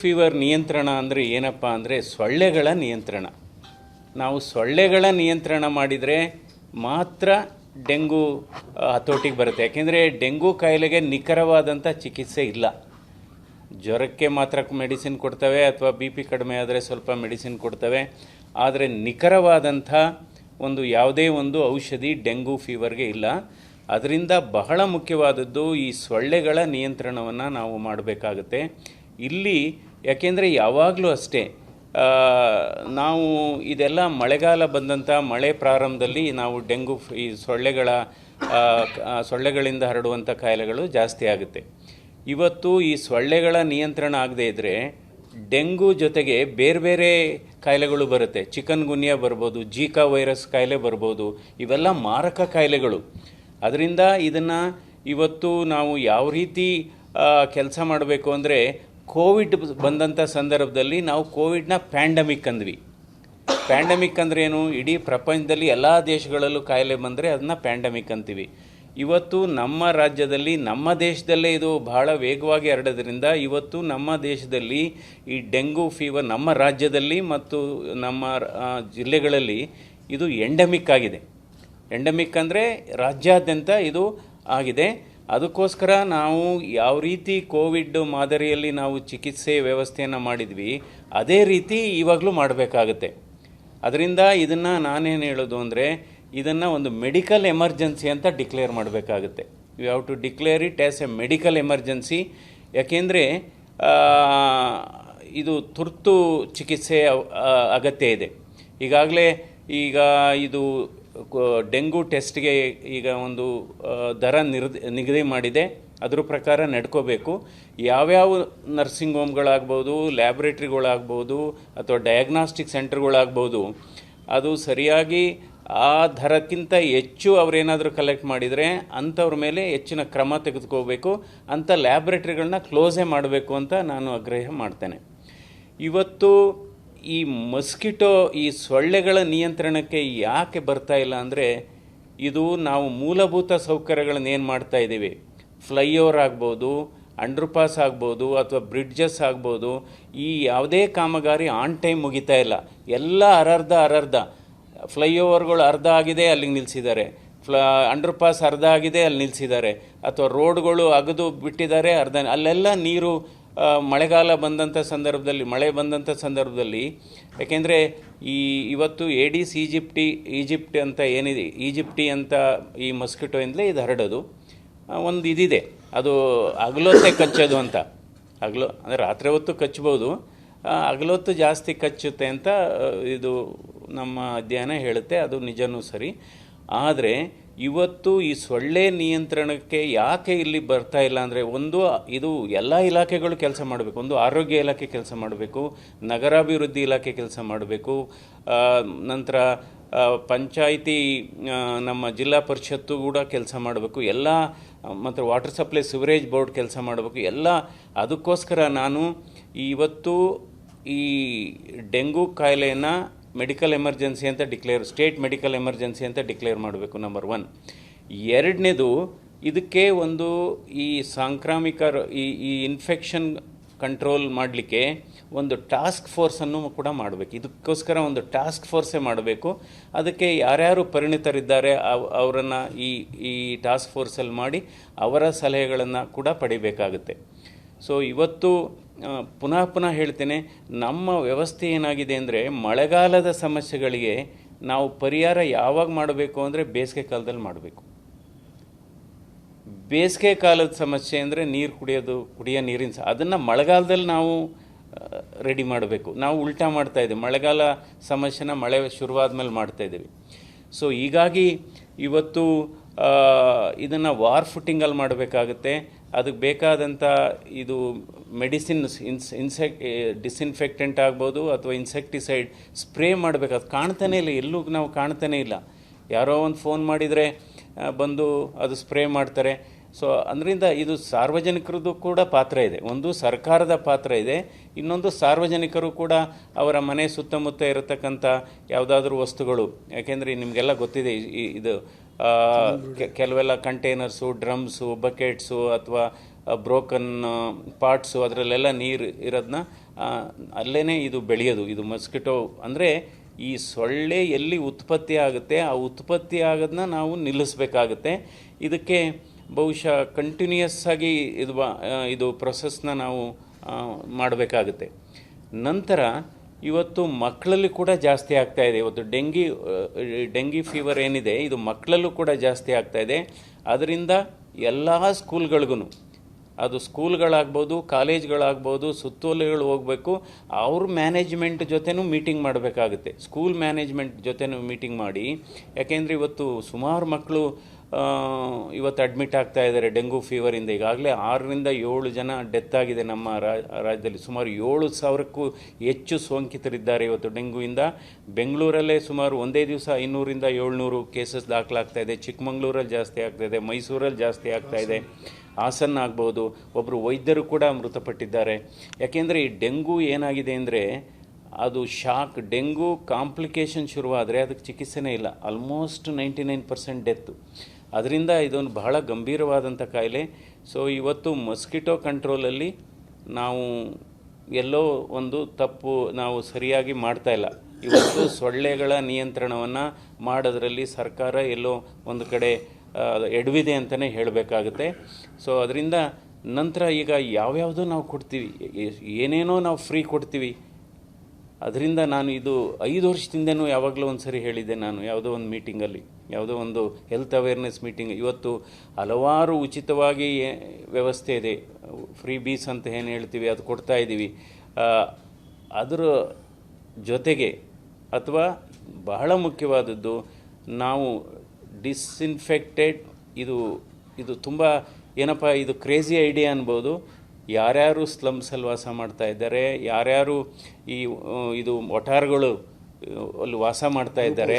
Fever ನಿಯಂತ್ರಣ ಅಂದರೆ ಏನಪ್ಪ ಅಂದರೆ ಸೊಳ್ಳೆಗಳ ನಿಯಂತ್ರಣ. ನಾವು ಸೊಳ್ಳೆಗಳ ನಿಯಂತ್ರಣ ಮಾಡಿದರೆ ಮಾತ್ರ ಡೆಂಗು ಹತೋಟಿಗೆ ಬರುತ್ತೆ. ಯಾಕೆಂದರೆ ಡೆಂಗು ಕಾಯಿಲೆಗೆ ನಿಖರವಾದಂಥ ಚಿಕಿತ್ಸೆ ಇಲ್ಲ. ಜ್ವರಕ್ಕೆ ಮಾತ್ರ ಮೆಡಿಸಿನ್ ಕೊಡ್ತವೆ, ಅಥವಾ ಬಿ ಪಿ ಕಡಿಮೆ ಆದರೆ ಸ್ವಲ್ಪ ಮೆಡಿಸಿನ್ ಕೊಡ್ತವೆ. ಆದರೆ ನಿಖರವಾದಂಥ ಯಾವುದೇ ಒಂದು ಔಷಧಿ ಡೆಂಗು ಫೀವರ್ಗೆ ಇಲ್ಲ. ಅದರಿಂದ ಬಹಳ ಮುಖ್ಯವಾದದ್ದು ಈ ಸೊಳ್ಳೆಗಳ ನಿಯಂತ್ರಣವನ್ನು ನಾವು ಮಾಡಬೇಕಾಗುತ್ತೆ ಇಲ್ಲಿ. ಯಾಕೆಂದರೆ ಯಾವಾಗಲೂ ಅಷ್ಟೇ, ನಾವು ಇದೆಲ್ಲ ಮಳೆಗಾಲ ಬಂದಂಥ ಮಳೆ ಪ್ರಾರಂಭದಲ್ಲಿ ನಾವು ಡೆಂಗು ಈ ಸೊಳ್ಳೆಗಳಿಂದ ಹರಡುವಂಥ ಕಾಯಿಲೆಗಳು ಜಾಸ್ತಿ ಆಗುತ್ತೆ. ಇವತ್ತು ಈ ಸೊಳ್ಳೆಗಳ ನಿಯಂತ್ರಣ ಆಗದೇ ಇದ್ದರೆ ಡೆಂಗು ಜೊತೆಗೆ ಬೇರೆ ಬೇರೆ ಕಾಯಿಲೆಗಳು ಬರುತ್ತೆ. ಚಿಕನ್ ಗುನ್ಯಾ ಬರ್ಬೋದು, ಜೀಕಾ ವೈರಸ್ ಕಾಯಿಲೆ ಬರ್ಬೋದು. ಇವೆಲ್ಲ ಮಾರಕ ಕಾಯಿಲೆಗಳು. ಅದರಿಂದ ಇದನ್ನು ಇವತ್ತು ನಾವು ಯಾವ ರೀತಿ ಕೆಲಸ ಮಾಡಬೇಕು ಅಂದರೆ, ಕೋವಿಡ್ ಬಂದಂಥ ಸಂದರ್ಭದಲ್ಲಿ ನಾವು ಕೋವಿಡ್ನ ಪ್ಯಾಂಡಮಿಕ್ ಅಂದ್ವಿ. ಪ್ಯಾಂಡಮಿಕ್ ಅಂದರೆ ಏನು? ಇಡೀ ಪ್ರಪಂಚದಲ್ಲಿ ಎಲ್ಲ ದೇಶಗಳಲ್ಲೂ ಕಾಯಿಲೆ ಬಂದರೆ ಅದನ್ನ ಪ್ಯಾಂಡಮಿಕ್ ಅಂತೀವಿ. ಇವತ್ತು ನಮ್ಮ ರಾಜ್ಯದಲ್ಲಿ, ನಮ್ಮ ದೇಶದಲ್ಲೇ ಇದು ಬಹಳ ವೇಗವಾಗಿ ಹರಡೋದ್ರಿಂದ ಇವತ್ತು ನಮ್ಮ ದೇಶದಲ್ಲಿ ಈ ಡೆಂಗು ಫೀವರ್ ನಮ್ಮ ರಾಜ್ಯದಲ್ಲಿ ಮತ್ತು ನಮ್ಮ ಜಿಲ್ಲೆಗಳಲ್ಲಿ ಇದು ಎಂಡೆಮಿಕ್ ಆಗಿದೆ. ಎಂಡೆಮಿಕ್ ಅಂದರೆ ರಾಜ್ಯಾದ್ಯಂತ ಇದು ಆಗಿದೆ. ಅದಕ್ಕೋಸ್ಕರ ನಾವು ಯಾವ ರೀತಿ ಕೋವಿಡ್ ಮಾದರಿಯಲ್ಲಿ ನಾವು ಚಿಕಿತ್ಸೆ ವ್ಯವಸ್ಥೆಯನ್ನು ಮಾಡಿದ್ವಿ, ಅದೇ ರೀತಿ ಇವಾಗಲೂ ಮಾಡಬೇಕಾಗುತ್ತೆ. ಅದರಿಂದ ಇದನ್ನು ನಾನೇನು ಹೇಳೋದು ಅಂದರೆ, ಇದನ್ನು ಒಂದು ಮೆಡಿಕಲ್ ಎಮರ್ಜೆನ್ಸಿ ಅಂತ ಡಿಕ್ಲೇರ್ ಮಾಡಬೇಕಾಗುತ್ತೆ. You have to declare it as a medical emergency. ಯಾಕೆಂದರೆ ಇದು ತುರ್ತು ಚಿಕಿತ್ಸೆ ಅಗತ್ಯ ಇದೆ. ಈಗ ಇದು ಡೆಂಗು ಟೆಸ್ಟ್ಗೆ ಈಗ ಒಂದು ದರ ನಿಗದಿ ಮಾಡಿದೆ. ಅದ್ರ ಪ್ರಕಾರ ನಡ್ಕೋಬೇಕು. ಯಾವ್ಯಾವ ನರ್ಸಿಂಗ್ ಹೋಮ್ಗಳಾಗ್ಬೋದು, ಲ್ಯಾಬ್ರೇಟ್ರಿಗಳಾಗ್ಬೋದು, ಅಥವಾ ಡಯಾಗ್ನಾಸ್ಟಿಕ್ ಸೆಂಟರ್ಗಳಾಗ್ಬೋದು, ಅದು ಸರಿಯಾಗಿ ಆ ದರಕ್ಕಿಂತ ಹೆಚ್ಚು ಅವರೇನಾದರೂ ಕಲೆಕ್ಟ್ ಮಾಡಿದರೆ ಅಂಥವ್ರ ಮೇಲೆ ಹೆಚ್ಚಿನ ಕ್ರಮ ತೆಗೆದುಕೋಬೇಕು. ಅಂಥ ಲ್ಯಾಬ್ರೇಟ್ರಿಗಳನ್ನ ಕ್ಲೋಸೇ ಮಾಡಬೇಕು ಅಂತ ನಾನು ಆಗ್ರಹ ಮಾಡ್ತೇನೆ. ಇವತ್ತು ಈ ಮಸ್ಕಿಟೋ, ಈ ಸೊಳ್ಳೆಗಳ ನಿಯಂತ್ರಣಕ್ಕೆ ಯಾಕೆ ಬರ್ತಾ ಇಲ್ಲ ಅಂದರೆ, ಇದು ನಾವು ಮೂಲಭೂತ ಸೌಕರ್ಯಗಳನ್ನ ಏನು ಮಾಡ್ತಾ ಇದ್ದೀವಿ, ಫ್ಲೈಓವರ್ ಆಗ್ಬೋದು, ಅಂಡರ್ಪಾಸ್ ಆಗ್ಬೋದು, ಅಥವಾ ಬ್ರಿಡ್ಜಸ್ ಆಗ್ಬೋದು, ಈ ಯಾವುದೇ ಕಾಮಗಾರಿ ಆನ್ ಟೈಮ್ ಮುಗಿತಾ ಇಲ್ಲ. ಎಲ್ಲ ಅರ್ಧ ಫ್ಲೈಓವರ್ಗಳು ಅರ್ಧ ಆಗಿದೆ, ಅಲ್ಲಿಗೆ ನಿಲ್ಲಿಸಿದ್ದಾರೆ. ಅಂಡರ್ಪಾಸ್ ಅರ್ಧ ಆಗಿದೆ, ಅಲ್ಲಿ ನಿಲ್ಲಿಸಿದ್ದಾರೆ. ಅಥವಾ ರೋಡ್ಗಳು ಅಗದು ಬಿಟ್ಟಿದ್ದಾರೆ, ಅಲ್ಲೆಲ್ಲ ನೀರು ಮಳೆ ಬಂದಂಥ ಸಂದರ್ಭದಲ್ಲಿ ಯಾಕೆಂದರೆ ಇವತ್ತು ಏಡಿಸ್ ಈಜಿಪ್ಟ್ ಅಂತ ಏನಿದೆ, ಈಜಿಪ್ಟಿ ಅಂತ ಈ ಮಸ್ಕಿಟೋಯಿಂದಲೇ ಇದು ಹರಡೋದು. ಒಂದು ಇದಿದೆ, ಅದು ಹಗಲೊತ್ತೆ ಕಚ್ಚೋದು ಅಂತ. ಅಂದರೆ ರಾತ್ರಿ ಹೊತ್ತು ಕಚ್ಬೋದು, ಹಗಲೊತ್ತು ಜಾಸ್ತಿ ಕಚ್ಚುತ್ತೆ ಅಂತ ಇದು ನಮ್ಮ ಅಧ್ಯಯನ ಹೇಳುತ್ತೆ. ಅದು ನಿಜನೂ ಸರಿ. ಆದರೆ ಇವತ್ತು ಈ ಸೊಳ್ಳೆ ನಿಯಂತ್ರಣಕ್ಕೆ ಯಾಕೆ ಇಲ್ಲಿ ಬರ್ತಾ ಇಲ್ಲ ಅಂದರೆ, ಇದು ಎಲ್ಲ ಇಲಾಖೆಗಳು ಕೆಲಸ ಮಾಡಬೇಕು. ಒಂದು ಆರೋಗ್ಯ ಇಲಾಖೆ ಕೆಲಸ ಮಾಡಬೇಕು, ನಗರಾಭಿವೃದ್ಧಿ ಇಲಾಖೆ ಕೆಲಸ ಮಾಡಬೇಕು, ನಂತರ ಪಂಚಾಯಿತಿ, ನಮ್ಮ ಜಿಲ್ಲಾ ಪರಿಷತ್ತು ಕೂಡ ಕೆಲಸ ಮಾಡಬೇಕು, ಮತ್ತು ವಾಟರ್ ಸಪ್ಲೈ ಸಿವರೇಜ್ ಬೋರ್ಡ್ ಕೆಲಸ ಮಾಡಬೇಕು. ಅದಕ್ಕೋಸ್ಕರ ನಾನು ಇವತ್ತು ಈ ಡೆಂಗು ಕಾಯಿಲೆಯನ್ನು ಮೆಡಿಕಲ್ ಎಮರ್ಜೆನ್ಸಿ ಅಂತ ಸ್ಟೇಟ್ ಮೆಡಿಕಲ್ ಎಮರ್ಜೆನ್ಸಿ ಅಂತ ಡಿಕ್ಲೇರ್ ಮಾಡಬೇಕು, ನಂಬರ್ 1. ಎರಡನೇದು, ಇದಕ್ಕೆ ಈ ಸಾಂಕ್ರಾಮಿಕ ಈ ಇನ್ಫೆಕ್ಷನ್ ಕಂಟ್ರೋಲ್ ಮಾಡಲಿಕ್ಕೆ ಒಂದು ಟಾಸ್ಕ್ ಫೋರ್ಸನ್ನು ಕೂಡ ಮಾಡಬೇಕು. ಇದಕ್ಕೋಸ್ಕರ ಒಂದು ಟಾಸ್ಕ್ ಫೋರ್ಸೇ ಮಾಡಬೇಕು. ಅದಕ್ಕೆ ಯಾರ್ಯಾರು ಪರಿಣಿತರಿದ್ದಾರೆ ಅವರನ್ನು ಈ ಟಾಸ್ಕ್ ಫೋರ್ಸಲ್ಲಿ ಮಾಡಿ ಅವರ ಸಲಹೆಗಳನ್ನು ಕೂಡ ಪಡಿಬೇಕಾಗುತ್ತೆ. ಸೊ ಇವತ್ತು ಪುನಃ ಹೇಳ್ತೇನೆ, ನಮ್ಮ ವ್ಯವಸ್ಥೆ ಏನಾಗಿದೆ ಅಂದರೆ, ಮಳೆಗಾಲದ ಸಮಸ್ಯೆಗಳಿಗೆ ನಾವು ಪರಿಹಾರ ಯಾವಾಗ ಮಾಡಬೇಕು ಅಂದರೆ ಬೇಸಿಗೆ ಕಾಲದಲ್ಲಿ ಮಾಡಬೇಕು. ಬೇಸಿಗೆ ಕಾಲದ ಸಮಸ್ಯೆ ಅಂದರೆ ಕುಡಿಯೋ ನೀರಿನ ಅದನ್ನು ಮಳೆಗಾಲದಲ್ಲಿ ನಾವು ರೆಡಿ ಮಾಡಬೇಕು. ನಾವು ಉಲ್ಟಾ ಮಾಡ್ತಾ ಇದ್ದೀವಿ, ಮಳೆಗಾಲ ಸಮಸ್ಯೆನ ಮಳೆ ಶುರುವಾದ ಮೇಲೆ ಮಾಡ್ತಾಯಿದ್ದೀವಿ. ಸೊ ಹೀಗಾಗಿ ಇವತ್ತು ಇದನ್ನು ವಾರ್ ಫುಟ್ಟಿಂಗಲ್ಲಿ ಮಾಡಬೇಕಾಗುತ್ತೆ. ಅದಕ್ಕೆ ಬೇಕಾದಂಥ ಇದು ಮೆಡಿಸಿನ್ಸ್, ಡಿಸ್ಇನ್ಫೆಕ್ಟೆಂಟ್ ಆಗ್ಬೋದು, ಅಥವಾ ಇನ್ಸೆಕ್ಟಿಸೈಡ್ ಸ್ಪ್ರೇ ಮಾಡಬೇಕು. ಅದು ಕಾಣ್ತಾನೆ ಇಲ್ಲ, ಎಲ್ಲೂ ನಾವು ಕಾಣ್ತಾನೆ ಇಲ್ಲ. ಯಾರೋ ಒಂದು ಫೋನ್ ಮಾಡಿದರೆ ಬಂದು ಅದು ಸ್ಪ್ರೇ ಮಾಡ್ತಾರೆ. ಸೊ ಅದರಿಂದ ಇದು ಸಾರ್ವಜನಿಕರದ್ದು ಕೂಡ ಪಾತ್ರ ಇದೆ. ಒಂದು ಸರ್ಕಾರದ ಪಾತ್ರ ಇದೆ, ಇನ್ನೊಂದು ಸಾರ್ವಜನಿಕರು ಕೂಡ ಅವರ ಮನೆ ಸುತ್ತಮುತ್ತ ಇರತಕ್ಕಂಥ ಯಾವುದಾದ್ರೂ ವಸ್ತುಗಳು, ಯಾಕೆಂದರೆ ನಿಮಗೆಲ್ಲ ಗೊತ್ತಿದೆ, ಇದು ಕೆಲವೆಲ್ಲ ಕಂಟೈನರ್ಸು, ಡ್ರಮ್ಸು, ಬಕೆಟ್ಸು, ಅಥವಾ ಬ್ರೋಕನ್ ಪಾರ್ಟ್ಸು, ಅದರಲ್ಲೆಲ್ಲ ನೀರು ಇರೋದನ್ನ ಅಲ್ಲೇ ಇದು ಬೆಳೆಯೋದು. ಇದು ಮಸ್ಕಿಟೋ ಅಂದರೆ ಈ ಸೊಳ್ಳೆ ಎಲ್ಲಿ ಉತ್ಪತ್ತಿ ಆಗುತ್ತೆ ಆ ಉತ್ಪತ್ತಿ ಆಗೋದನ್ನ ನಾವು ನಿಲ್ಲಿಸಬೇಕಾಗುತ್ತೆ. ಇದಕ್ಕೆ ಬಹುಶಃ ಕಂಟಿನ್ಯೂಯಸ್ ಆಗಿ ಇದು ಪ್ರೊಸೆಸ್ನ ನಾವು ಮಾಡಬೇಕಾಗುತ್ತೆ. ನಂತರ ಇವತ್ತು ಮಕ್ಕಳಲ್ಲಿ ಕೂಡ ಜಾಸ್ತಿ ಆಗ್ತಾಯಿದೆ. ಇವತ್ತು ಡೆಂಗಿ ಫೀವರ್ ಏನಿದೆ ಇದು ಮಕ್ಕಳಲ್ಲೂ ಕೂಡ ಜಾಸ್ತಿ ಆಗ್ತಾಯಿದೆ. ಅದರಿಂದ ಎಲ್ಲ ಸ್ಕೂಲ್ಗಳಿಗೂ, ಅದು ಸ್ಕೂಲ್ಗಳಾಗ್ಬೋದು, ಕಾಲೇಜ್ಗಳಾಗ್ಬೋದು, ಸುತ್ತೋಲೆಗಳು ಹೋಗಬೇಕು. ಅವ್ರ ಮ್ಯಾನೇಜ್ಮೆಂಟ್ ಜೊತೆನೂ ಮೀಟಿಂಗ್ ಮಾಡಬೇಕಾಗುತ್ತೆ. ಸ್ಕೂಲ್ ಮ್ಯಾನೇಜ್ಮೆಂಟ್ ಜೊತೆನೂ ಮೀಟಿಂಗ್ ಮಾಡಿ, ಯಾಕೆಂದರೆ ಇವತ್ತು ಸುಮಾರು ಮಕ್ಕಳು ಇವತ್ತು ಅಡ್ಮಿಟ್ ಆಗ್ತಾ ಇದ್ದಾರೆ ಡೆಂಗು ಫೀವರಿಂದ. ಈಗಾಗಲೇ 6ರಿಂದ 7 ಜನ ಡೆತ್ ಆಗಿದೆ ನಮ್ಮ ರಾಜ್ಯದಲ್ಲಿ. ಸುಮಾರು 7,000ಕ್ಕೂ ಹೆಚ್ಚು ಸೋಂಕಿತರಿದ್ದಾರೆ ಇವತ್ತು ಡೆಂಗುವಿಂದ. ಬೆಂಗಳೂರಲ್ಲೇ ಸುಮಾರು ಒಂದೇ ದಿವಸ 500ರಿಂದ 700 ಕೇಸಸ್ ದಾಖಲಾಗ್ತಾ ಇದೆ. ಚಿಕ್ಕಮಂಗ್ಳೂರಲ್ಲಿ ಜಾಸ್ತಿ ಆಗ್ತಾಯಿದೆ, ಮೈಸೂರಲ್ಲಿ ಜಾಸ್ತಿ ಆಗ್ತಾಯಿದೆ, ಹಾಸನ ಆಗ್ಬೋದು. ಒಬ್ಬರು ವೈದ್ಯರು ಕೂಡ ಮೃತಪಟ್ಟಿದ್ದಾರೆ. ಯಾಕೆಂದರೆ ಈ ಡೆಂಗು ಏನಾಗಿದೆ ಅಂದರೆ ಅದು ಡೆಂಗು ಕಾಂಪ್ಲಿಕೇಶನ್ ಶುರುವಾದರೆ ಅದಕ್ಕೆ ಚಿಕಿತ್ಸೆನೇ ಇಲ್ಲ. ಆಲ್ಮೋಸ್ಟ್ 99% ಡೆತ್ತು. ಅದರಿಂದ ಇದೊಂದು ಬಹಳ ಗಂಭೀರವಾದಂಥ ಕಾಯಿಲೆ. ಸೊ ಇವತ್ತು ಮಸ್ಕಿಟೋ ಕಂಟ್ರೋಲಲ್ಲಿ ನಾವು ಎಲ್ಲೋ ಒಂದು ತಪ್ಪು ನಾವು ಸರಿಯಾಗಿ ಮಾಡ್ತಾ ಇಲ್ಲ. ಇವತ್ತು ಸೊಳ್ಳೆಗಳ ನಿಯಂತ್ರಣವನ್ನು ಮಾಡೋದ್ರಲ್ಲಿ ಸರ್ಕಾರ ಎಲ್ಲೋ ಒಂದು ಕಡೆ ಎಡವಿದೆ ಅಂತಲೇ ಹೇಳಬೇಕಾಗುತ್ತೆ. ಸೊ ಅದರಿಂದ ನಂತರ ಈಗ ಯಾವ್ಯಾವುದೋ ನಾವು ಕೊಡ್ತೀವಿ, ಏನೇನೋ ನಾವು ಫ್ರೀ ಕೊಡ್ತೀವಿ. ಅದರಿಂದ ನಾನು ಇದು 5 ವರ್ಷದಿಂದನೂ ಯಾವಾಗಲೂ ಒಂದು ಸರಿ ಹೇಳಿದ್ದೆ ನಾನು ಯಾವುದೋ ಒಂದು ಮೀಟಿಂಗಲ್ಲಿ, ಯಾವುದೋ ಒಂದು ಹೆಲ್ತ್ ಅವೇರ್ನೆಸ್ ಮೀಟಿಂಗ್. ಇವತ್ತು ಹಲವಾರು ಉಚಿತವಾಗಿ ವ್ಯವಸ್ಥೆ ಇದೆ, ಫ್ರೀ ಬೀಸ್ ಅಂತ ಏನು ಹೇಳ್ತೀವಿ ಅದು ಕೊಡ್ತಾ ಇದ್ದೀವಿ. ಅದರ ಜೊತೆಗೆ ಅಥವಾ ಬಹಳ ಮುಖ್ಯವಾದದ್ದು ನಾವು ಡಿಸ್ಇನ್ಫೆಕ್ಟೆಡ್, ಇದು ತುಂಬ ಏನಪ್ಪ ಇದು ಕ್ರೇಜಿ ಐಡಿಯಾ ಅನ್ಬೋದು. ಯಾರ್ಯಾರು ಸ್ಲಮ್ಸಲ್ಲಿ ವಾಸ ಮಾಡ್ತಾ ಇದ್ದಾರೆ, ಯಾರ್ಯಾರು ಇದು ಒಟಾರ್ಗಳು ಅಲ್ಲಿ ವಾಸ ಮಾಡ್ತಾ ಇದ್ದಾರೆ,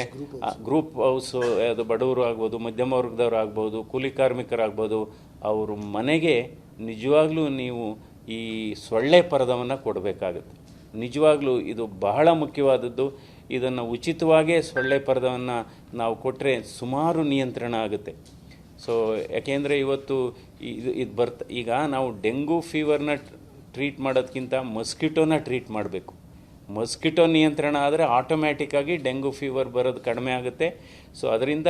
ಗ್ರೂಪ್ ಹೌಸು, ಅದು ಬಡವರು ಆಗ್ಬೋದು, ಮಧ್ಯಮ ವರ್ಗದವ್ರು ಆಗ್ಬೋದು, ಕೂಲಿ ಕಾರ್ಮಿಕರಾಗ್ಬೋದು, ಅವ್ರ ಮನೆಗೆ ನಿಜವಾಗ್ಲೂ ನೀವು ಈ ಸೊಳ್ಳೆ ಪರದವನ್ನು ಕೊಡಬೇಕಾಗುತ್ತೆ. ನಿಜವಾಗ್ಲೂ ಇದು ಬಹಳ ಮುಖ್ಯವಾದದ್ದು. ಇದನ್ನು ಉಚಿತವಾಗೇ ಸೊಳ್ಳೆ ಪರದವನ್ನು ನಾವು ಕೊಟ್ಟರೆ ಸುಮಾರು ನಿಯಂತ್ರಣ ಆಗುತ್ತೆ. ಸೊ ಯಾಕೆಂದರೆ ಇವತ್ತು ಈಗ ನಾವು ಡೆಂಗು ಫೀವರ್ನ ಟ್ರೀಟ್ ಮಾಡೋದಕ್ಕಿಂತ ಮಸ್ಕಿಟೋನ ಟ್ರೀಟ್ ಮಾಡಬೇಕು. ಮಸ್ಕಿಟೋ ನಿಯಂತ್ರಣ ಆದರೆ ಆಟೋಮ್ಯಾಟಿಕ್ಕಾಗಿ ಡೆಂಗು ಫೀವರ್ ಬರೋದು ಕಡಿಮೆ ಆಗುತ್ತೆ. ಸೊ ಅದರಿಂದ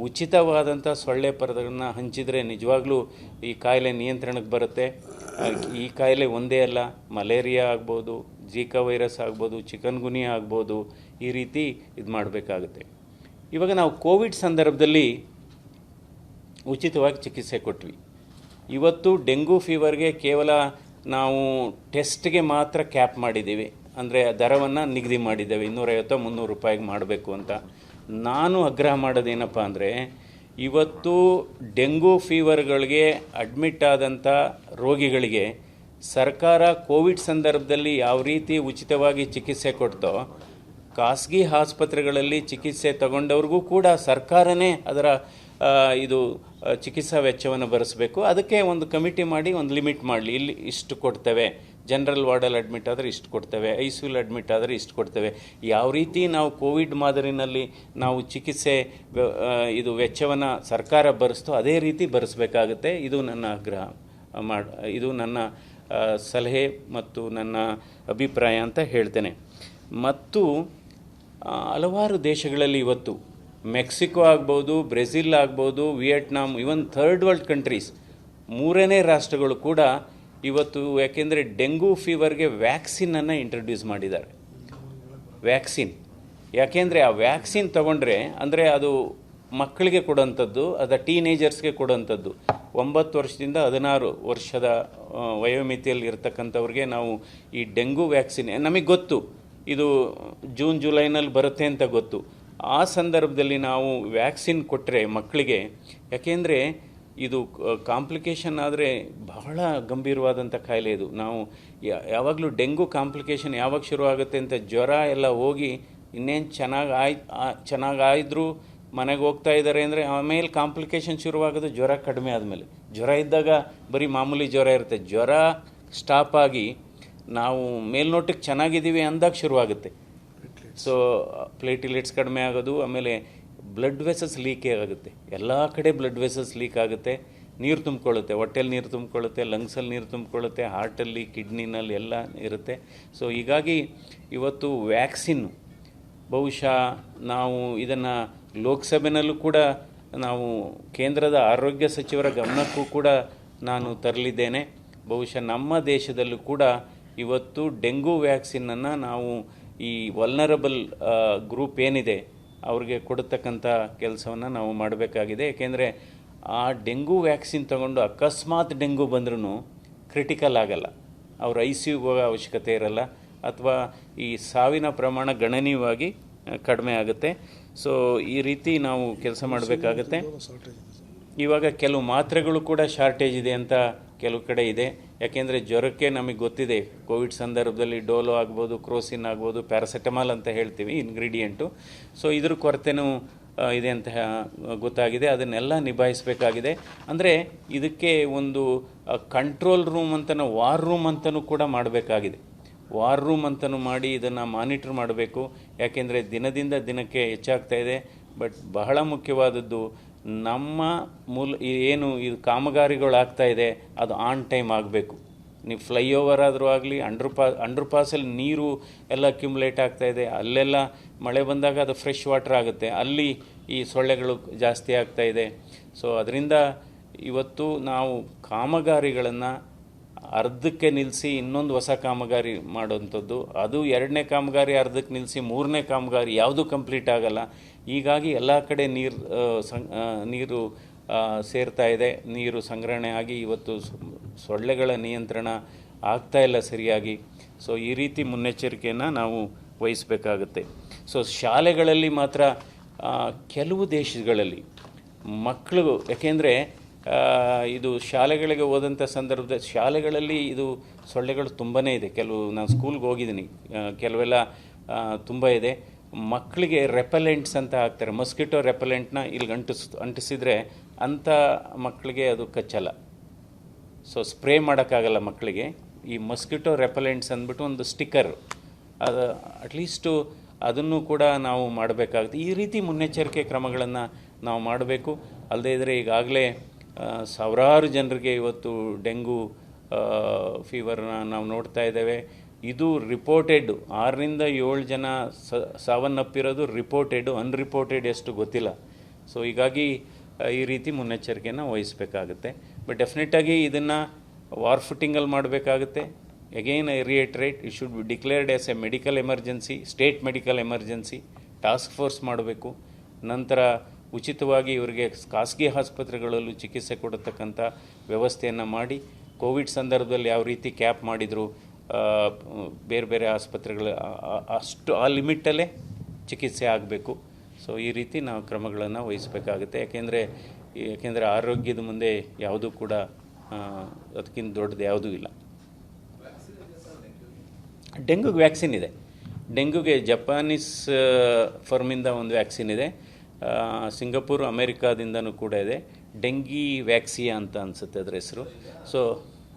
ಉಚಿತವಾದಂಥ ಸೊಳ್ಳೆ ಪರದೆಗಳನ್ನು ಹಂಚಿದರೆ ನಿಜವಾಗ್ಲೂ ಈ ಕಾಯಿಲೆ ನಿಯಂತ್ರಣಕ್ಕೆ ಬರುತ್ತೆ. ಈ ಕಾಯಿಲೆ ಒಂದೇ ಅಲ್ಲ, ಮಲೇರಿಯಾ ಆಗ್ಬೋದು, ಜೀಕಾ ವೈರಸ್ ಆಗ್ಬೋದು, ಚಿಕನ್ಗುನಿಯಾ ಆಗ್ಬೋದು, ಈ ರೀತಿ ಇದು ಮಾಡಬೇಕಾಗುತ್ತೆ. ಇವಾಗ ನಾವು ಕೋವಿಡ್ ಸಂದರ್ಭದಲ್ಲಿ ಉಚಿತವಾಗಿ ಚಿಕಿತ್ಸೆ ಕೊಟ್ವಿ. ಇವತ್ತು ಡೆಂಗು ಫೀವರ್ಗೆ ಕೇವಲ ನಾವು ಟೆಸ್ಟ್ಗೆ ಮಾತ್ರ ಕ್ಯಾಪ್ ಮಾಡಿದ್ದೀವಿ, ಅಂದರೆ ದರವನ್ನು ನಿಗದಿ ಮಾಡಿದ್ದೇವೆ, 250-300 ರೂಪಾಯಿಗೆ ಮಾಡಬೇಕು ಅಂತ. ನಾನು ಆಗ್ರಹ ಮಾಡೋದೇನಪ್ಪ ಅಂದರೆ, ಇವತ್ತು ಡೆಂಗು ಫೀವರ್ಗಳಿಗೆ ಅಡ್ಮಿಟ್ ಆದಂಥ ರೋಗಿಗಳಿಗೆ ಸರ್ಕಾರ ಕೋವಿಡ್ ಸಂದರ್ಭದಲ್ಲಿ ಯಾವ ರೀತಿ ಉಚಿತವಾಗಿ ಚಿಕಿತ್ಸೆ ಕೊಡ್ತೋ, ಖಾಸಗಿ ಆಸ್ಪತ್ರೆಗಳಲ್ಲಿ ಚಿಕಿತ್ಸೆ ತಗೊಂಡವ್ರಿಗೂ ಕೂಡ ಸರ್ಕಾರನೇ ಅದರ ಚಿಕಿತ್ಸಾ ವೆಚ್ಚವನ್ನು ಭರಿಸಬೇಕು. ಅದಕ್ಕೆ ಒಂದು ಕಮಿಟಿ ಮಾಡಿ ಒಂದು ಲಿಮಿಟ್ ಮಾಡಲಿ, ಇಲ್ಲಿ ಇಷ್ಟು ಕೊಡ್ತೇವೆ, ಜನರಲ್ ವಾರ್ಡಲ್ಲಿ ಅಡ್ಮಿಟ್ ಆದರೆ ಇಷ್ಟು ಕೊಡ್ತೇವೆ, ICUಲಿ ಅಡ್ಮಿಟ್ ಆದರೆ ಇಷ್ಟು ಕೊಡ್ತೇವೆ. ಯಾವ ರೀತಿ ನಾವು ಕೋವಿಡ್ ಮಾದರಿನಲ್ಲಿ ನಾವು ಚಿಕಿತ್ಸೆ ವೆಚ್ಚವನ್ನು ಸರ್ಕಾರ ಭರಿಸ್ತೋ ಅದೇ ರೀತಿ ಭರಿಸಬೇಕಾಗುತ್ತೆ. ಇದು ನನ್ನ ಆಗ್ರಹ, ಇದು ನನ್ನ ಸಲಹೆ ಮತ್ತು ನನ್ನ ಅಭಿಪ್ರಾಯ ಅಂತ ಹೇಳ್ತೇನೆ. ಮತ್ತು ಹಲವಾರು ದೇಶಗಳಲ್ಲಿ ಇವತ್ತು ಮೆಕ್ಸಿಕೋ ಆಗ್ಬೋದು, ಬ್ರೆಜಿಲ್ ಆಗ್ಬೋದು, ವಿಯೆಟ್ನಾಂ, ಇವನ್ ಥರ್ಡ್ ವರ್ಲ್ಡ್ ಕಂಟ್ರೀಸ್, 3ನೇ ರಾಷ್ಟ್ರಗಳು ಕೂಡ ಇವತ್ತು ಯಾಕೆಂದರೆ ಡೆಂಗು ಫೀವರ್ಗೆ ವ್ಯಾಕ್ಸಿನನ್ನು ಇಂಟ್ರೊಡ್ಯೂಸ್ ಮಾಡಿದ್ದಾರೆ. ವ್ಯಾಕ್ಸಿನ್ ಯಾಕೆಂದರೆ ಆ ವ್ಯಾಕ್ಸಿನ್ ತೊಗೊಂಡ್ರೆ, ಅಂದರೆ ಅದು ಮಕ್ಕಳಿಗೆ ಕೊಡೋಂಥದ್ದು, ಅದು ಟೀನೇಜರ್ಸ್ಗೆ ಕೊಡೋಂಥದ್ದು. 9 ವರ್ಷದಿಂದ 16 ವರ್ಷದ ವಯೋಮಿತಿಯಲ್ಲಿ ಇರ್ತಕ್ಕಂಥವ್ರಿಗೆ ನಾವು ಈ ಡೆಂಗು ವ್ಯಾಕ್ಸಿನ್, ನಮಗೆ ಗೊತ್ತು ಇದು ಜೂನ್ ಜುಲೈನಲ್ಲಿ ಬರುತ್ತೆ ಅಂತ ಗೊತ್ತು. ಆ ಸಂದರ್ಭದಲ್ಲಿ ನಾವು ವ್ಯಾಕ್ಸಿನ್ ಕೊಟ್ಟರೆ ಮಕ್ಕಳಿಗೆ, ಯಾಕೆಂದರೆ ಇದು ಕಾಂಪ್ಲಿಕೇಶನ್ ಆದರೆ ಬಹಳ ಗಂಭೀರವಾದಂಥ ಕಾಯಿಲೆ ಇದು. ನಾವು ಯಾವಾಗಲೂ ಡೆಂಗು ಕಾಂಪ್ಲಿಕೇಶನ್ ಯಾವಾಗ ಶುರು ಆಗುತ್ತೆ ಅಂತ ಜ್ವರ ಎಲ್ಲ ಹೋಗಿ ಇನ್ನೇನು ಚೆನ್ನಾಗಾಯಿದ್ರು ಮನೆಗೆ ಹೋಗ್ತಾ ಇದ್ದಾರೆ ಅಂದರೆ ಆಮೇಲೆ ಕಾಂಪ್ಲಿಕೇಶನ್ ಶುರುವಾಗೋದು ಜ್ವರ ಕಡಿಮೆ ಆದಮೇಲೆ. ಜ್ವರ ಇದ್ದಾಗ ಬರೀ ಮಾಮೂಲಿ ಜ್ವರ ಇರುತ್ತೆ, ಜ್ವರ ಸ್ಟಾಪ್ ಆಗಿ ನಾವು ಮೇಲ್ನೋಟಕ್ಕೆ ಚೆನ್ನಾಗಿದ್ದೀವಿ ಅಂದಾಗ ಶುರುವಾಗುತ್ತೆ. ಸೊ ಪ್ಲೇಟಿಲೆಟ್ಸ್ ಕಡಿಮೆ ಆಗೋದು, ಆಮೇಲೆ ಬ್ಲಡ್ ವೆಸಲ್ಸ್ ಲೀಕೇ ಆಗುತ್ತೆ, ಎಲ್ಲ ಕಡೆ ಬ್ಲಡ್ ವೆಸಲ್ಸ್ ಲೀಕ್ ಆಗುತ್ತೆ. ನೀರು ತುಂಬಿಕೊಳ್ಳುತ್ತೆ, ಹೊಟ್ಟೆಲಿ ನೀರು ತುಂಬಿಕೊಳ್ಳುತ್ತೆ, ಲಂಗ್ಸಲ್ಲಿ ನೀರು ತುಂಬಿಕೊಳ್ಳುತ್ತೆ, ಹಾರ್ಟಲ್ಲಿ, ಕಿಡ್ನಿನಲ್ಲಿ ಎಲ್ಲ ಇರುತ್ತೆ. ಸೊ ಹೀಗಾಗಿ ಇವತ್ತು ವ್ಯಾಕ್ಸಿನ್ ಬಹುಶಃ ನಾವು ಇದನ್ನು ಲೋಕಸಭೆಯಲ್ಲೂ ಕೂಡ ನಾವು ಕೇಂದ್ರದ ಆರೋಗ್ಯ ಸಚಿವರ ಗಮನಕ್ಕೂ ಕೂಡ ನಾನು ತರಲಿದ್ದೇನೆ. ಬಹುಶಃ ನಮ್ಮ ದೇಶದಲ್ಲೂ ಕೂಡ ಇವತ್ತು ಡೆಂಗು ವ್ಯಾಕ್ಸಿನನ್ನು ನಾವು ಈ ವಲ್ನರಬಲ್ ಗ್ರೂಪ್ ಏನಿದೆ ಅವ್ರಿಗೆ ಕೊಡತಕ್ಕಂಥ ಕೆಲಸವನ್ನು ನಾವು ಮಾಡಬೇಕಾಗಿದೆ. ಏಕೆಂದರೆ ಆ ಡೆಂಗು ವ್ಯಾಕ್ಸಿನ್ ತಗೊಂಡು ಅಕಸ್ಮಾತ್ ಡೆಂಗು ಬಂದ್ರೂ ಕ್ರಿಟಿಕಲ್ ಆಗಲ್ಲ, ಅವ್ರು ICU ಹೋಗೋ ಅವಶ್ಯಕತೆ ಇರಲ್ಲ, ಅಥವಾ ಈ ಸಾವಿನ ಪ್ರಮಾಣ ಗಣನೀಯವಾಗಿ ಕಡಿಮೆ ಆಗುತ್ತೆ. ಸೊ ಈ ರೀತಿ ನಾವು ಕೆಲಸ ಮಾಡಬೇಕಾಗತ್ತೆ. ಇವಾಗ ಕೆಲವು ಮಾತ್ರೆಗಳು ಕೂಡ ಶಾರ್ಟೇಜ್ ಇದೆ ಅಂತ ಕೆಲವು ಕಡೆ ಇದೆ. ಯಾಕೆಂದರೆ ಜ್ವರಕ್ಕೆ ನಮಗೆ ಗೊತ್ತಿದೆ, ಕೋವಿಡ್ ಸಂದರ್ಭದಲ್ಲಿ ಡೋಲೋ ಆಗ್ಬೋದು, ಕ್ರೋಸಿನ್ ಆಗ್ಬೋದು, ಪ್ಯಾರಾಸೆಟಮಾಲ್ ಅಂತ ಹೇಳ್ತೀವಿ ಇಂಗ್ರೀಡಿಯೆಂಟು. ಸೊ ಇದ್ರ ಕೊರತೆನೂ ಇದೆ ಅಂತ ಗೊತ್ತಾಗಿದೆ. ಅದನ್ನೆಲ್ಲ ನಿಭಾಯಿಸಬೇಕಾಗಿದೆ. ಅಂದರೆ ಇದಕ್ಕೆ ಒಂದು ಕಂಟ್ರೋಲ್ ರೂಮ್ ಅಂತನೂ, ವಾರ್ ರೂಮ್ ಅಂತಲೂ ಕೂಡ ಮಾಡಬೇಕಾಗಿದೆ. ವಾರ್ ರೂಮ್ ಅಂತಲೂ ಮಾಡಿ ಇದನ್ನು ಮಾನಿಟ್ರ್ ಮಾಡಬೇಕು. ಯಾಕೆಂದರೆ ದಿನದಿಂದ ದಿನಕ್ಕೆ ಹೆಚ್ಚಾಗ್ತಾ ಇದೆ. ಬಟ್ ಬಹಳ ಮುಖ್ಯವಾದದ್ದು, ನಮ್ಮ ಏನು ಇದು ಕಾಮಗಾರಿಗಳಾಗ್ತಾ ಇದೆ ಅದು ಆನ್ ಟೈಮ್ ಆಗಬೇಕು. ನೀವು ಫ್ಲೈಓವರ್ ಆದರೂ ಆಗಲಿ, ಅಂಡರ್ ಪಾಸಲ್ಲಿ ನೀರು ಎಲ್ಲ ಅಕ್ಯುಮುಲೇಟ್ ಆಗ್ತಾ ಇದೆ, ಅಲ್ಲೆಲ್ಲ ಮಳೆ ಬಂದಾಗ ಅದು ಫ್ರೆಶ್ ವಾಟರ್ ಆಗುತ್ತೆ, ಅಲ್ಲಿ ಈ ಸೊಳ್ಳೆಗಳು ಜಾಸ್ತಿ ಆಗ್ತಾ ಇದೆ. ಸೊ ಅದರಿಂದ ಇವತ್ತು ನಾವು ಕಾಮಗಾರಿಗಳನ್ನು ಅರ್ಧಕ್ಕೆ ನಿಲ್ಲಿಸಿ ಇನ್ನೊಂದು ಹೊಸ ಕಾಮಗಾರಿ ಮಾಡೋವಂಥದ್ದು, ಅದು ಎರಡನೇ ಕಾಮಗಾರಿ ಅರ್ಧಕ್ಕೆ ನಿಲ್ಲಿಸಿ ಮೂರನೇ ಕಾಮಗಾರಿ ಯಾವುದೂ ಕಂಪ್ಲೀಟ್ ಆಗಲ್ಲ. ಹೀಗಾಗಿ ಎಲ್ಲ ಕಡೆ ನೀರು ಸೇರ್ತಾ ಇದೆ, ನೀರು ಸಂಗ್ರಹಣೆ ಆಗಿ ಇವತ್ತು ಸೊಳ್ಳೆಗಳ ನಿಯಂತ್ರಣ ಆಗ್ತಾ ಇಲ್ಲ ಸರಿಯಾಗಿ. ಸೊ ಈ ರೀತಿ ಮುನ್ನೆಚ್ಚರಿಕೆಯನ್ನು ನಾವು ವಹಿಸಬೇಕಾಗುತ್ತೆ. ಸೊ ಶಾಲೆಗಳಲ್ಲಿ ಮಾತ್ರ ಕೆಲವು ದೇಶಗಳಲ್ಲಿ ಮಕ್ಕಳು, ಯಾಕೆಂದರೆ ಇದು ಶಾಲೆಗಳಿಗೆ ಹೋದಂಥ ಸಂದರ್ಭದಲ್ಲಿ ಶಾಲೆಗಳಲ್ಲಿ ಇದು ಸೊಳ್ಳೆಗಳು ತುಂಬಾ ಇದೆ. ನಾನು ಸ್ಕೂಲ್ಗೆ ಹೋಗಿದ್ದೀನಿ, ಕೆಲವೆಲ್ಲ ತುಂಬ ಇದೆ. ಮಕ್ಕಳಿಗೆ ರೆಪಲೆಂಟ್ಸ್ ಅಂತ ಹಾಕ್ತಾರೆ, ಮಸ್ಕಿಟೋ ರೆಪಲೆಂಟ್ನ ಇಲ್ಲಿ ಅಂಟಿಸಿದರೆ ಅಂಥ ಮಕ್ಕಳಿಗೆ ಅದು ಕಚ್ಚಲ್ಲ. ಸೊ ಸ್ಪ್ರೇ ಮಾಡೋಕ್ಕಾಗಲ್ಲ ಮಕ್ಕಳಿಗೆ. ಈ ಮಸ್ಕಿಟೋ ರೆಪಲೆಂಟ್ಸ್ ಅಂದ್ಬಿಟ್ಟು ಒಂದು ಸ್ಟಿಕ್ಕರ್, ಅದು ಅಟ್ಲೀಸ್ಟು ಅದನ್ನು ಕೂಡ ನಾವು ಮಾಡಬೇಕಾಗುತ್ತೆ. ಈ ರೀತಿ ಮುನ್ನೆಚ್ಚರಿಕೆ ಕ್ರಮಗಳನ್ನು ನಾವು ಮಾಡಬೇಕು. ಅಲ್ಲದೇ ಇದ್ದರೆ ಈಗಾಗಲೇ ಸಾವಿರಾರು ಜನರಿಗೆ ಇವತ್ತು ಡೆಂಗು ಫೀವರ್ನ ನಾವು ನೋಡ್ತಾ ಇದ್ದೇವೆ. ಇದು ರಿಪೋರ್ಟೆಡ್ 6ರಿಂದ 7 ಜನ ಸಾವನ್ನಪ್ಪಿರೋದು ರಿಪೋರ್ಟೆಡ್, ಅನ್ರಿಪೋರ್ಟೆಡ್ ಎಷ್ಟು ಗೊತ್ತಿಲ್ಲ. ಸೊ ಹೀಗಾಗಿ ಈ ರೀತಿ ಮುನ್ನೆಚ್ಚರಿಕೆಯನ್ನು ವಹಿಸಬೇಕಾಗುತ್ತೆ. ಬಟ್ ಡೆಫಿನೆಟಾಗಿ ಇದನ್ನು ವಾರ್ ಫುಟಿಂಗಲ್ಲಿ ಮಾಡಬೇಕಾಗುತ್ತೆ. Again I reiterate, it should be declared as a medical emergency, state medical emergency. Task force ಮಾಡಬೇಕು. ನಂತರ ಉಚಿತವಾಗಿ ಇವರಿಗೆ ಖಾಸಗಿ ಆಸ್ಪತ್ರೆಗಳಲ್ಲೂ ಚಿಕಿತ್ಸೆ ಕೊಡತಕ್ಕಂಥ ವ್ಯವಸ್ಥೆಯನ್ನು ಮಾಡಿ, ಕೋವಿಡ್ ಸಂದರ್ಭದಲ್ಲಿ ಯಾವ ರೀತಿ ಕ್ಯಾಪ್ ಮಾಡಿದರು ಬೇರೆ ಬೇರೆ ಆಸ್ಪತ್ರೆಗಳು, ಅಷ್ಟು ಆ ಲಿಮಿಟಲ್ಲೇ ಚಿಕಿತ್ಸೆ ಆಗಬೇಕು. ಸೊ ಈ ರೀತಿ ನಾವು ಕ್ರಮಗಳನ್ನು ವಹಿಸಬೇಕಾಗುತ್ತೆ. ಯಾಕೆಂದರೆ ಆರೋಗ್ಯದ ಮುಂದೆ ಯಾವುದೂ ಕೂಡ ಅದಕ್ಕಿಂತ ದೊಡ್ಡದು ಯಾವುದೂ ಇಲ್ಲ. ಡೆಂಗುಗೆ ವ್ಯಾಕ್ಸಿನ್ ಇದೆ. ಡೆಂಗುಗೆ ಜಪಾನೀಸ್ ಫರ್ಮಿಂದ ಒಂದು ವ್ಯಾಕ್ಸಿನ್ ಇದೆ, ಸಿಂಗಪೂರ್ ಅಮೇರಿಕಾದಿಂದನೂ ಕೂಡ ಇದೆ. ಡೆಂಗಿ ವ್ಯಾಕ್ಸಿಯಾ ಅಂತ ಅನಿಸುತ್ತೆ ಅದರ ಹೆಸರು. ಸೊ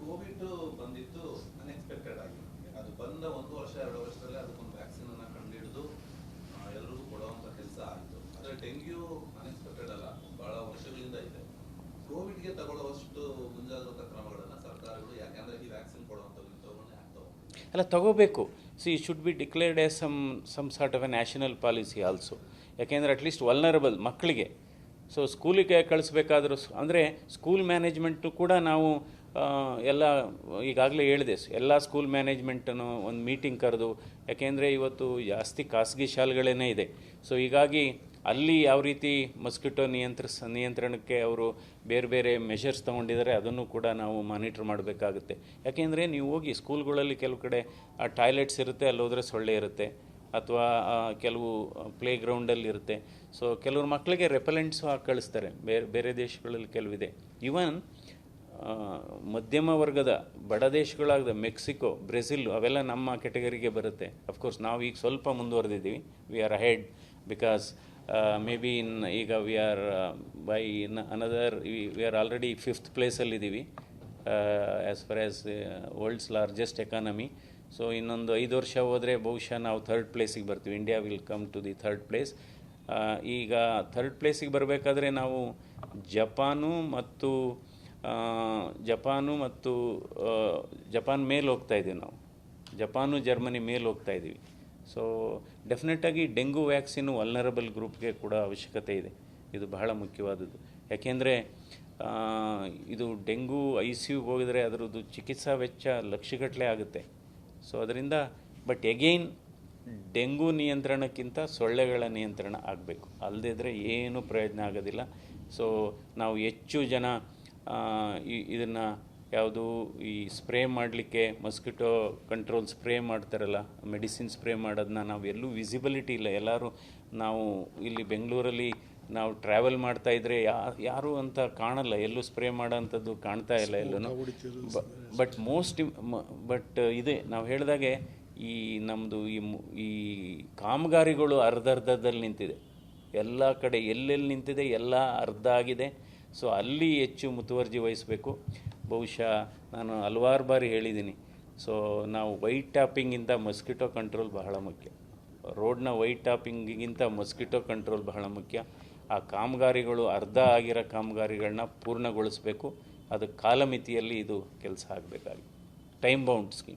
ಕೋವಿಡ್ ಬಂದಿತ್ತು ಅನ್ಎಕ್ಸ್ಪೆಕ್ಟೆಡ್ ಆಗಿ, ಅದು ಬಂದ 1 ವರ್ಷ 2 ವರ್ಷದಲ್ಲೇ ಅದಕ್ಕೊಂದು ವ್ಯಾಕ್ಸಿನ್ ಅನ್ನು ಕಂಡುಹಿಡಿದು ಎಲ್ಲರಿಗೂ ಕೊಡುವಂಥ ಕೆಲಸ ಆಯಿತು. ಆದರೆ ಡೆಂಗ್ಯೂ ಅನ್ಎಕ್ಸ್ಪೆಕ್ಟೆಡ್ ಅಲ್ಲ, ಬಹಳ ವರ್ಷಗಳಿಂದ ಇದೆ. ಕೋವಿಡ್ಗೆ ತಗೊಳ್ಳುವಷ್ಟು ಮುಂಜಾಗ್ರತಾ ಕ್ರಮಗಳನ್ನು ಸರ್ಕಾರಗಳು, ಯಾಕೆಂದರೆ ಈ ವ್ಯಾಕ್ಸಿನ್ ಕೊಡುವಂಥದ್ದು ಇಂಥವನ್ನೇ ಆಗ್ತಾವೆ ಅಲ್ಲ ತಗೋಬೇಕು. Should be declared as some sort of a national policy also. ಯಾಕೆಂದರೆ ಅಟ್ಲೀಸ್ಟ್ ವಲ್ನರಬಲ್ ಮಕ್ಕಳಿಗೆ, ಸೊ ಸ್ಕೂಲಿಗೆ ಕಳಿಸ್ಬೇಕಾದ್ರೂ, ಅಂದರೆ ಸ್ಕೂಲ್ ಮ್ಯಾನೇಜ್ಮೆಂಟು ಕೂಡ ನಾವು ಎಲ್ಲ ಈಗಾಗಲೇ ಹೇಳಿದೆ, ಎಲ್ಲ ಸ್ಕೂಲ್ ಮ್ಯಾನೇಜ್ಮೆಂಟನ್ನು ಒಂದು ಮೀಟಿಂಗ್ ಕರೆದು, ಯಾಕೆಂದರೆ ಇವತ್ತು ಜಾಸ್ತಿ ಖಾಸಗಿ ಶಾಲೆಗಳೇ ಇದೆ. ಸೊ ಹೀಗಾಗಿ ಅಲ್ಲಿ ಯಾವ ರೀತಿ ಮಸ್ಕಿಟೋ ನಿಯಂತ್ರಣಕ್ಕೆ ಅವರು ಬೇರೆ ಬೇರೆ ಮೆಷರ್ಸ್ ತೊಗೊಂಡಿದ್ದಾರೆ, ಅದನ್ನು ಕೂಡ ನಾವು ಮಾನಿಟ್ರ್ ಮಾಡಬೇಕಾಗುತ್ತೆ. ಯಾಕೆಂದರೆ ನೀವು ಹೋಗಿ ಸ್ಕೂಲ್ಗಳಲ್ಲಿ ಕೆಲವು ಕಡೆ ಆ ಟಾಯ್ಲೆಟ್ಸ್ ಇರುತ್ತೆ, ಅಲ್ಲಿ ಹೋದರೆ ಸೊಳ್ಳೆ ಇರುತ್ತೆ, ಅಥವಾ ಕೆಲವು ಪ್ಲೇ ಗ್ರೌಂಡಲ್ಲಿ ಇರುತ್ತೆ. ಸೊ ಕೆಲವ್ರು ಮಕ್ಕಳಿಗೆ ರೆಪಲೆಂಟ್ಸು ಹಾಕಿ ಕಳಿಸ್ತಾರೆ. ಬೇರೆ ದೇಶಗಳಲ್ಲಿ ಕೆಲವಿದೆ. ಈವನ್ ಮಧ್ಯಮ ವರ್ಗದ ಬಡ ದೇಶಗಳಾದ ಮೆಕ್ಸಿಕೋ, ಬ್ರೆಜಿಲ್, ಅವೆಲ್ಲ ನಮ್ಮ ಕೆಟಗರಿಗೆ ಬರುತ್ತೆ. ಅಫ್ಕೋರ್ಸ್ ನಾವು ಈಗ ಸ್ವಲ್ಪ ಮುಂದುವರೆದಿದ್ದೀವಿ. We are ahead because maybe ಈಗ we are by another we are already 5th ಪ್ಲೇಸಲ್ಲಿದ್ದೀವಿ as far as world's largest economy. So ಇನ್ನೊಂದು 5 ವರ್ಷ ಹೋದರೆ ಬಹುಶಃ ನಾವು 3rd ಪ್ಲೇಸಿಗೆ ಬರ್ತೀವಿ. India will come to the 3rd place. ಈಗ 3rd ಪ್ಲೇಸಿಗೆ ಬರಬೇಕಾದ್ರೆ ನಾವು ಜಪಾನು ಮತ್ತು ಜಪಾನು ಮತ್ತು ಜಪಾನ್ ಮೇಲೆ ಹೋಗ್ತಾ ಇದ್ದೀವಿ ನಾವು, ಜಪಾನು ಜರ್ಮನಿ ಮೇಲೆ ಹೋಗ್ತಾ ಇದ್ದೀವಿ. ಸೊ ಡೆಫಿನೆಟಾಗಿ ಡೆಂಗು ವ್ಯಾಕ್ಸಿನು ವಲ್ನರಬಲ್ ಗ್ರೂಪ್ಗೆ ಕೂಡ ಅವಶ್ಯಕತೆ ಇದೆ. ಇದು ಬಹಳ ಮುಖ್ಯವಾದದ್ದು. ಯಾಕೆಂದರೆ ಇದು ಡೆಂಗು ICUಗೆ ಹೋಗಿದರೆ ಅದರದ್ದು ಚಿಕಿತ್ಸಾ ವೆಚ್ಚ ಲಕ್ಷಗಟ್ಟಲೆ ಆಗುತ್ತೆ. ಸೊ ಅದರಿಂದ ಬಟ್ ಎಗೈನ್ ಡೆಂಗು ನಿಯಂತ್ರಣಕ್ಕಿಂತ ಸೊಳ್ಳೆಗಳ ನಿಯಂತ್ರಣ ಆಗಬೇಕು. ಅಲ್ಲದಿದ್ದರೆ ಏನೂ ಪ್ರಯೋಜನ ಆಗೋದಿಲ್ಲ. ಸೊ ನಾವು ಹೆಚ್ಚು ಜನ ಇದನ್ನು ಯಾವುದು ಈ ಸ್ಪ್ರೇ ಮಾಡಲಿಕ್ಕೆ ಮಸ್ಕಿಟೋ ಕಂಟ್ರೋಲ್ ಸ್ಪ್ರೇ ಮಾಡ್ತಾರಲ್ಲ, ಮೆಡಿಸಿನ್ ಸ್ಪ್ರೇ ಮಾಡೋದನ್ನ ನಾವು ಎಲ್ಲೂ ವಿಸಿಬಿಲಿಟಿ ಇಲ್ಲ. ಎಲ್ಲರೂ ನಾವು ಇಲ್ಲಿ ಬೆಂಗಳೂರಲ್ಲಿ ನಾವು ಟ್ರಾವೆಲ್ ಮಾಡ್ತಾಯಿದ್ರೆ ಯಾರು ಅಂತ ಕಾಣಲ್ಲ, ಎಲ್ಲೂ ಸ್ಪ್ರೇ ಮಾಡೋಂಥದ್ದು ಕಾಣ್ತಾ ಇಲ್ಲ ಎಲ್ಲೂ. ಬಟ್ ಇದೆ ನಾವು ಹೇಳಿದಾಗೆ ಈ ನಮ್ಮದು ಈ ಕಾಮಗಾರಿಗಳು ಅರ್ಧದಲ್ಲಿ ನಿಂತಿದೆ. ಎಲ್ಲ ಕಡೆ ಎಲ್ಲೆಲ್ಲಿ ನಿಂತಿದೆ ಎಲ್ಲ ಅರ್ಧ ಆಗಿದೆ. ಸೊ ಅಲ್ಲಿ ಹೆಚ್ಚು ಮುತುವರ್ಜಿ ವಹಿಸಬೇಕು. ಬಹುಶಃ ನಾನು ಹಲವಾರು ಬಾರಿ ಹೇಳಿದ್ದೀನಿ. ಸೊ ನಾವು ವೈಟ್ ಟ್ಯಾಪಿಂಗಿಂತ ಮಸ್ಕಿಟೋ ಕಂಟ್ರೋಲ್ ಬಹಳ ಮುಖ್ಯ. ರೋಡ್ನ ವೈಟ್ ಟ್ಯಾಪಿಂಗಿಗಿಂತ ಮಸ್ಕಿಟೋ ಕಂಟ್ರೋಲ್ ಬಹಳ ಮುಖ್ಯ. ಆ ಕಾಮಗಾರಿಗಳು ಅರ್ಧ ಆಗಿರೋ ಕಾಮಗಾರಿಗಳನ್ನ ಪೂರ್ಣಗೊಳಿಸಬೇಕು. ಅದು ಕಾಲಮಿತಿಯಲ್ಲಿ ಇದು ಕೆಲಸ ಆಗಬೇಕಾಗಿ ಟೈಮ್ ಬೌಂಡ್ ಸ್ಕೀಮ್.